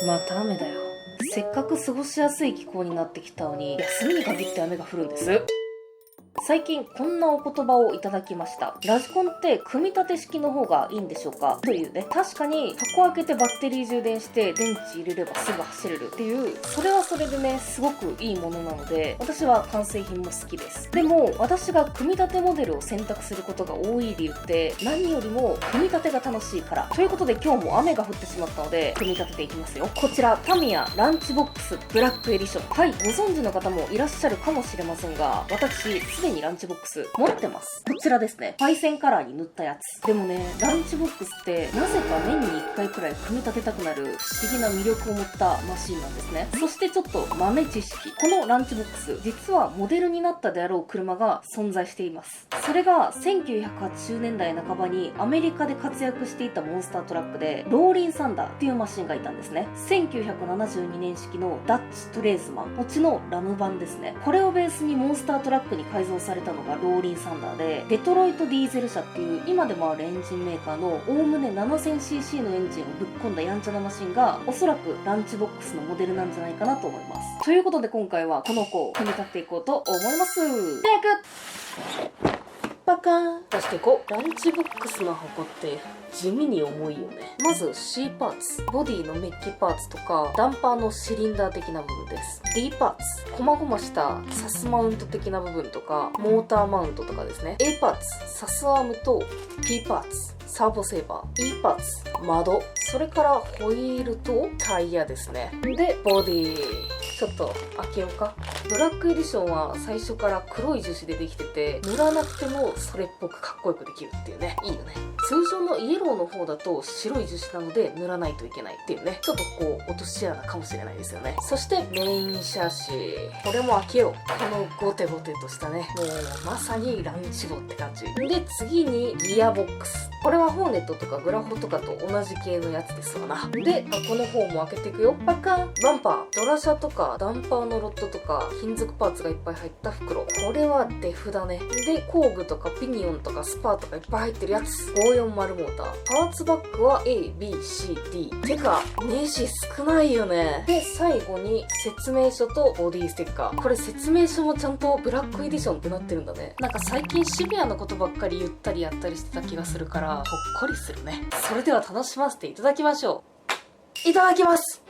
また雨だよ。せっかく過ごしやすい気候になってきたのに、休みに限って雨が降るんです。最近こんなお言葉をいただきました。ラジコンって組み立て式の方がいいんでしょうかというね。確かに箱開けてバッテリー充電して電池入れればすぐ走れるっていう、それはそれでね、すごくいいものなので、私は完成品も好きです。でも私が組み立てモデルを選択することが多い理由って、何よりも組み立てが楽しいから。ということで今日も雨が降ってしまったので組み立てていきますよ。こちらタミヤランチボックスブラックエディション。はい、ご存知の方もいらっしゃるかもしれませんが、私すでにランチボックス持ってます。こちらですね。パイセンカラーに塗ったやつ。でもね、ランチボックスってなぜか年に1回くらい組み立てたくなる不思議な魅力を持ったマシンなんですね。そしてちょっと豆知識。このランチボックス、実はモデルになったであろう車が存在しています。それが1980年代半ばにアメリカで活躍していたモンスタートラックで、ローリン・サンダーっていうマシンがいたんですね。1972年式のダッチ・トレーズマン。こっちのラム版ですね。これをベースにモンスタートラックに改造されたのがローリン・サンダーで、デトロイトディーゼル社っていう今でもあるエンジンメーカーのおおむね 7000cc のエンジンをぶっ込んだやんちゃなマシンが、おそらくランチボックスのモデルなんじゃないかなと思います。ということで今回はこの子を組み立てていこうと思います。早くパカーン出していこう。ランチボックスの箱って地味に重いよね。まず C パーツ、ボディのメッキパーツとかダンパーのシリンダー的な部分です。 D パーツ、細々したサスマウント的な部分とかモーターマウントとかですね。 A パーツ、サスアームと P パーツ、サーボセーバー。 E パーツ、窓。それからホイールとタイヤですね。でボディ、ちょっと開けようか。ブラックエディションは最初から黒い樹脂でできてて、塗らなくてもそれっぽくかっこよくできるっていうね。いいよね。通常のイエローの方だと白い樹脂なので塗らないといけないっていうね。ちょっとこう落とし穴かもしれないですよね。そしてメインシャシー。これも開けよう。このゴテゴテとしたね、もうまさにランチボって感じで、次にギアボックス。これはホーネットとかグラホとかと同じ系のやつですわな。で、箱の方も開けていくよ。パカン。バンパー、ドラシャとかダンパーのロッドとか金属パーツがいっぱい入った袋。これはデフだね。で、工具とかピニオンとかスパーとかいっぱい入ってるやつ。540モーター。パーツバッグは A、B、C、D。てか、ネジ少ないよね。で、最後に説明書とボディステッカー。これ説明書もちゃんとブラックエディションってなってるんだね。なんか最近シビアなことばっかり言ったりやったりしてた気がするから、ほっこりするね。それでは楽しませていただきましょう。いただきます。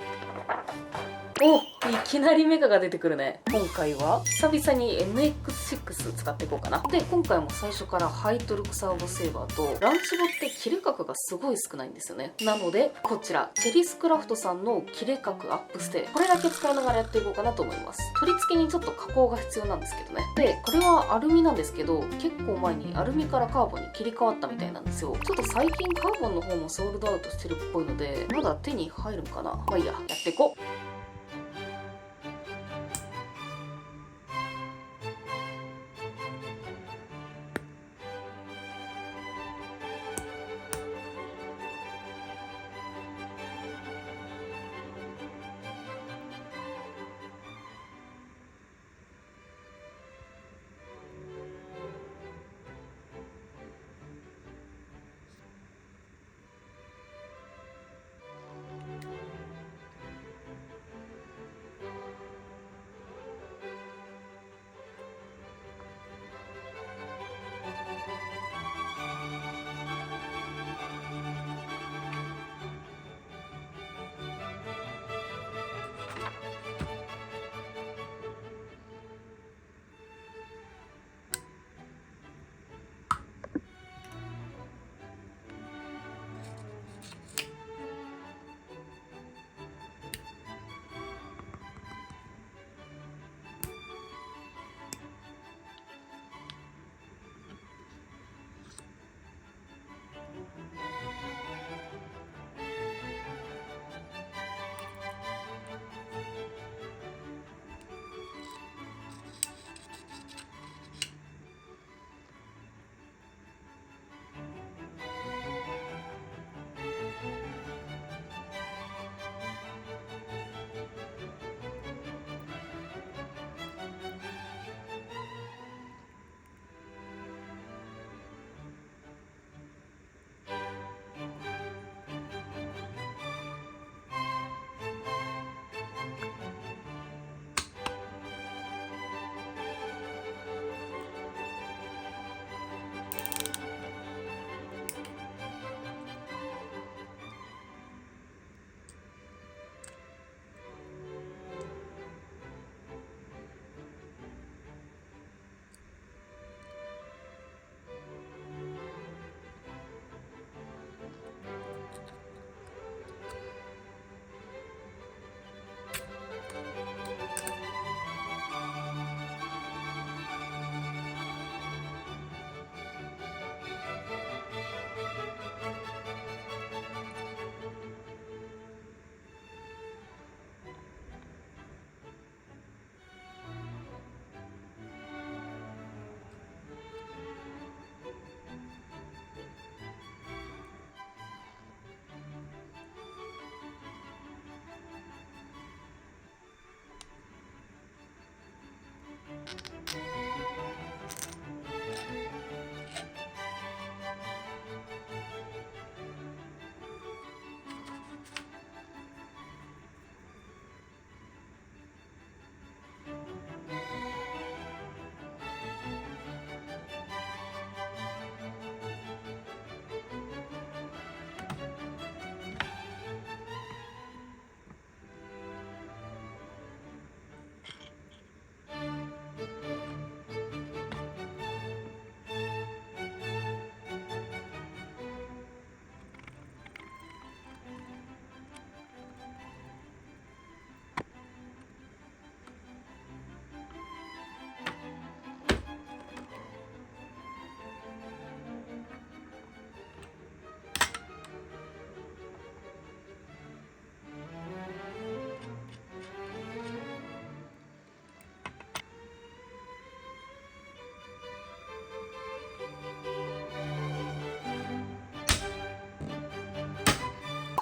お、いきなりメカが出てくるね。今回は久々に MX6 使っていこうかな。で、今回も最初からハイトルクサーボセーバーと、ランチボって切れ角がすごい少ないんですよね。なので、こちら、チェリスクラフトさんの切れ角アップステー。これだけ使いながらやっていこうかなと思います。取り付けにちょっと加工が必要なんですけどね。で、これはアルミなんですけど、結構前にアルミからカーボンに切り替わったみたいなんですよ。ちょっと最近カーボンの方もソールドアウトしてるっぽいので、まだ手に入るのかな。まあいいや、やっていこう。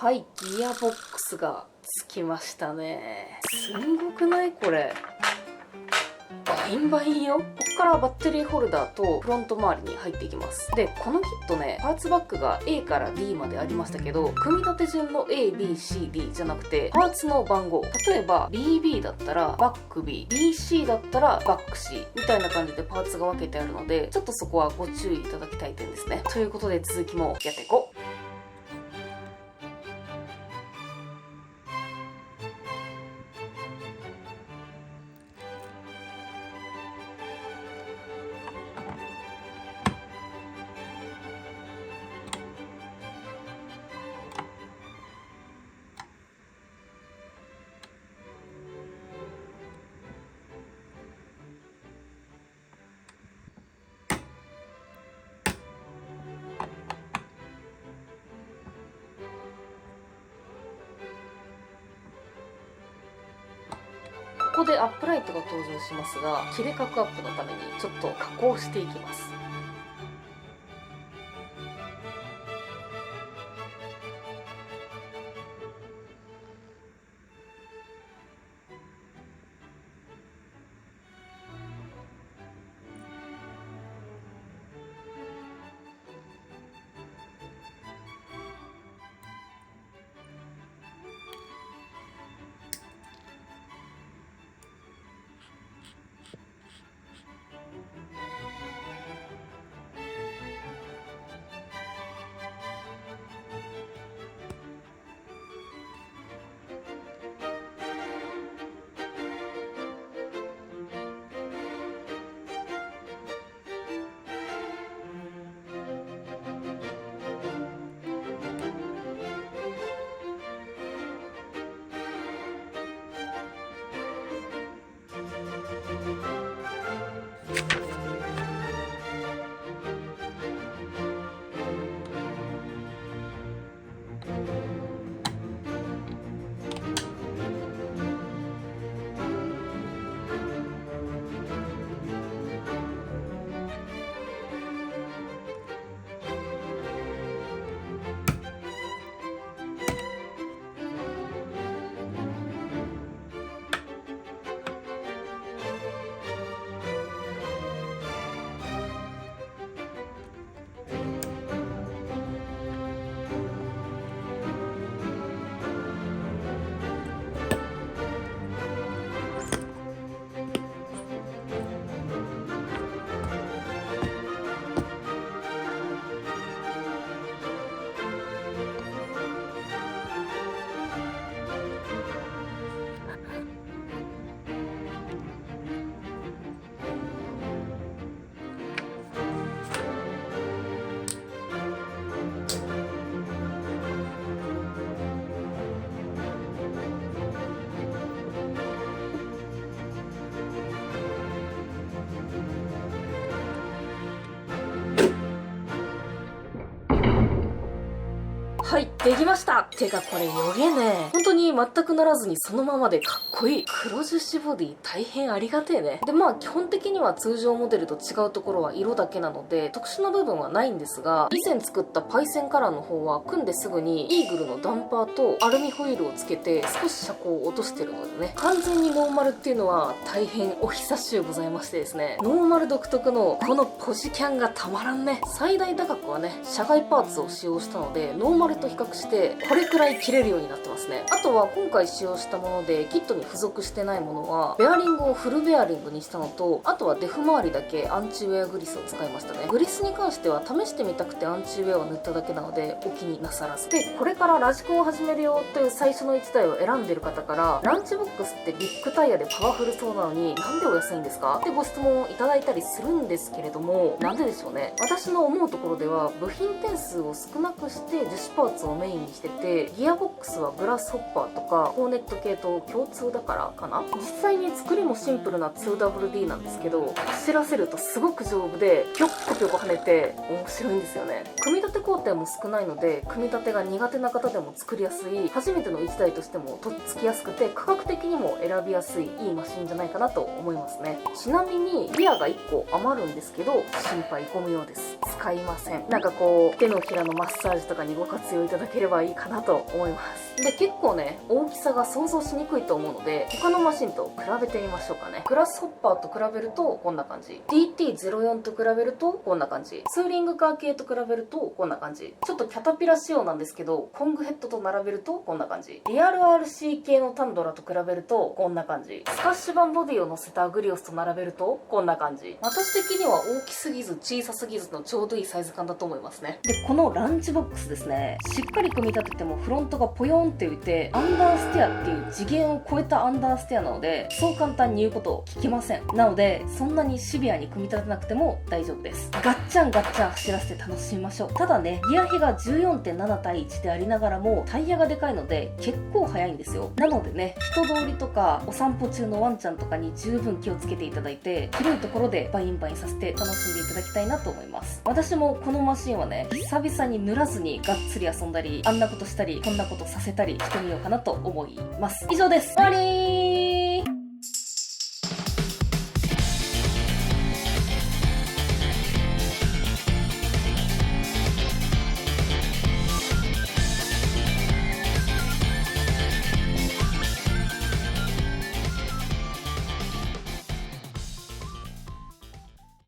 はい、ギアボックスがつきましたね。すんごくないこれ。バインバインよ。ここからバッテリーホルダーとフロント周りに入っていきます。で、このキットね、パーツバッグが A から D までありましたけど、組み立て順の A、B、C、D じゃなくて、パーツの番号。例えば BB だったらバック B、BC だったらバック C みたいな感じでパーツが分けてあるので、ちょっとそこはご注意いただきたい点ですね。ということで続きもやっていこう。ここでアップライトが登場しますが、切れ角アップのためにちょっと加工していきます。はい、できました。てかこれよげね。本当に全くならずにそのままでかっこいい。黒樹脂ボディ大変ありがてえね。でまあ基本的には通常モデルと違うところは色だけなので特殊な部分はないんですが、以前作ったパイセンカラーの方は組んですぐにイーグルのダンパーとアルミホイールをつけて少し車高を落としてるのでね、完全にノーマルっていうのは大変お久しゅうございましてですね、ノーマル独特のこのポジキャンがたまらんね。最大打角はね、社外パーツを使用したのでノーマルと比較してこれくらい切れるようになってますね。あとは今回使用したものでキットに付属してないものはベアリングをフルベアリングにしたのと、あとはデフ周りだけアンチウェアグリスを使いましたね。グリスに関しては試してみたくてアンチウェアを塗っただけなのでお気になさらず。でこれからラジコンを始めるよという最初の1台を選んでる方から、ランチボックスってビッグタイヤでパワフルそうなのになんでお安いんですかってご質問をいただいたりするんですけれども、なんででしょうね。私の思うところでは部品点数を少なくして樹脂パーツをメインにしてて、ギアボックスはグラスホッパーとかホーネット系と共通だからかな。実際に作りもシンプルな 2WD なんですけど、走らせるとすごく丈夫でぴょっこぴょこ跳ねて面白いんですよね。組み立て工程も少ないので組み立てが苦手な方でも作りやすい、初めての1台としてもとっつきやすくて価格的にも選びやすいいいマシンじゃないかなと思いますね。ちなみにギアが1個余るんですけど心配ご無用です。使いません。なんかこう手のひらのマッサージとかにご活用いただけければいいかなと思います。で、結構ね、大きさが想像しにくいと思うので、他のマシンと比べてみましょうかね。グラスホッパーと比べるとこんな感じ。DT04 と比べるとこんな感じ。ツーリングカー系と比べるとこんな感じ。ちょっとキャタピラ仕様なんですけど、コングヘッドと並べるとこんな感じ。リアル RC 系のタンドラと比べるとこんな感じ。スカッシュバンボディを乗せたアグリオスと並べるとこんな感じ。私的には大きすぎず小さすぎずのちょうどいいサイズ感だと思いますね。で、このランチボックスですね、しっかり組み立ててもフロントがポヨンって浮いて、アンダーステアっていう次元を超えたアンダーステアなので、そう簡単に言うことを聞きません。なので、そんなにシビアに組み立てなくても大丈夫です。ガッチャンガッチャン走らせて楽しみましょう。ただね、ギア比が 14.7 対1でありながらも、タイヤがでかいので結構速いんですよ。なのでね、人通りとかお散歩中のワンちゃんとかに十分気をつけていただいて、広いところでバインバインさせて楽しんでいただきたいなと思います。私もこのマシンはね、久々に濡らずにがっつり遊んだり、あんなことしたりこんなことさせたりしてみようかなと思います。以上です。終わりー。